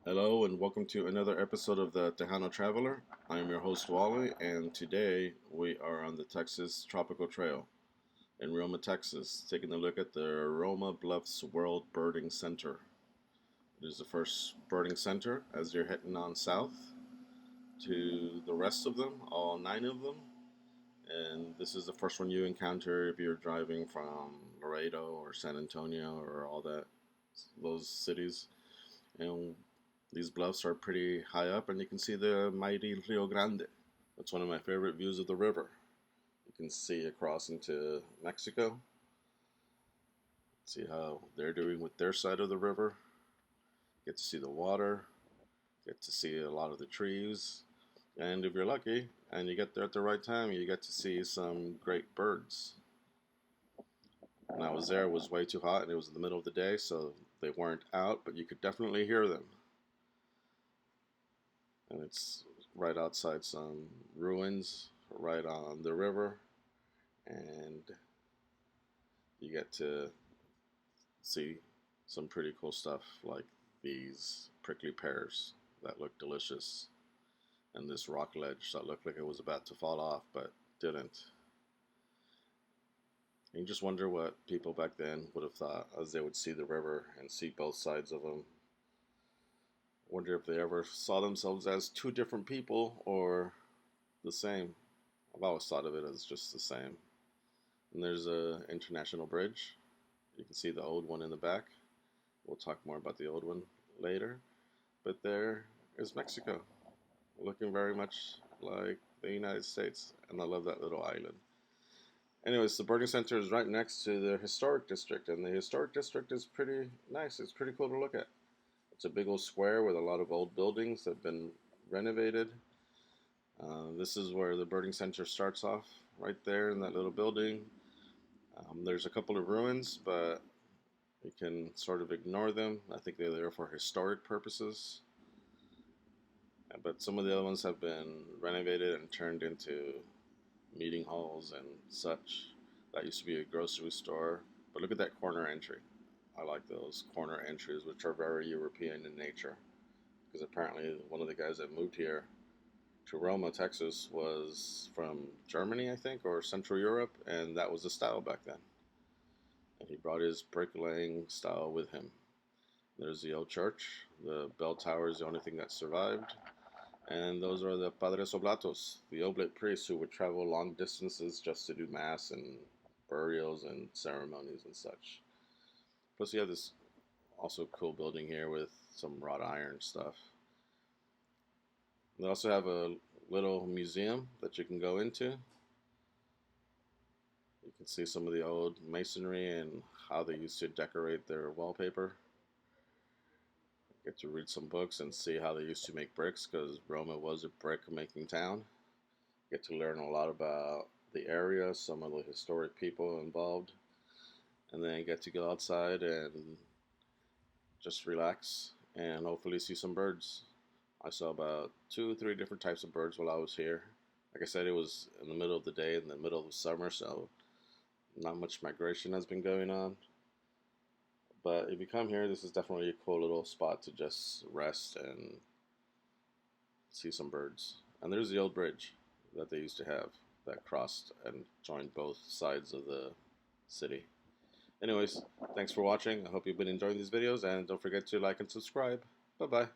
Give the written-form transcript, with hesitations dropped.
Hello and welcome to another episode of the Tejano Traveler. I am your host Wally, and today we are on the Texas Tropical Trail in Roma, Texas, taking a look at the Roma Bluffs World Birding Center. It is the first birding center as you're heading on south to the rest of them, all 9 of them. And this is the first one you encounter if you're driving from Laredo or San Antonio or all those cities. And these bluffs are pretty high up, and you can see the mighty Rio Grande. That's one of my favorite views of the river. You can see across into Mexico. See how they're doing with their side of the river. Get to see the water. Get to see a lot of the trees. And if you're lucky and you get there at the right time, you get to see some great birds. When I was there, it was way too hot, and it was in the middle of the day, so they weren't out, but you could definitely hear them. And it's right outside some ruins, right on the river, and you get to see some pretty cool stuff like these prickly pears that look delicious, and this rock ledge that looked like it was about to fall off but didn't. And you just wonder what people back then would have thought as they would see the river and see both sides of them. Wonder if they ever saw themselves as two different people or the same. I've always thought of it as just the same. And there's a international bridge. You can see the old one in the back. We'll talk more about the old one later. But there is Mexico, looking very much like the United States. And I love that little island. Anyways, the birding center is right next to the historic district. And the historic district is pretty nice. It's pretty cool to look at. It's a big old square with a lot of old buildings that have been renovated. This is where the birding center starts off, right there in that little building. There's a couple of ruins, but you can sort of ignore them. I think they're there for historic purposes. But some of the other ones have been renovated and turned into meeting halls and such. That used to be a grocery store. But look at that corner entry. I like those corner entries, which are very European in nature. Because apparently one of the guys that moved here to Roma, Texas, was from Germany, I think, or Central Europe, and that was the style back then. And he brought his bricklaying style with him. There's the old church. The bell tower is the only thing that survived. And those are the Padres Oblatos, the oblate priests who would travel long distances just to do mass and burials and ceremonies and such. Plus, you have this also cool building here with some wrought iron stuff. They also have a little museum that you can go into. You can see some of the old masonry and how they used to decorate their wallpaper. Get to read some books and see how they used to make bricks, because Roma was a brick-making town. Get to learn a lot about the area, some of the historic people involved. And then get to go outside and just relax and hopefully see some birds. I saw about 2-3 different types of birds while I was here. Like I said, it was in the middle of the day, in the middle of the summer, so not much migration has been going on. But if you come here, this is definitely a cool little spot to just rest and see some birds. And there's the old bridge that they used to have that crossed and joined both sides of the city. Anyways, thanks for watching. I hope you've been enjoying these videos, and don't forget to like and subscribe. Bye-bye.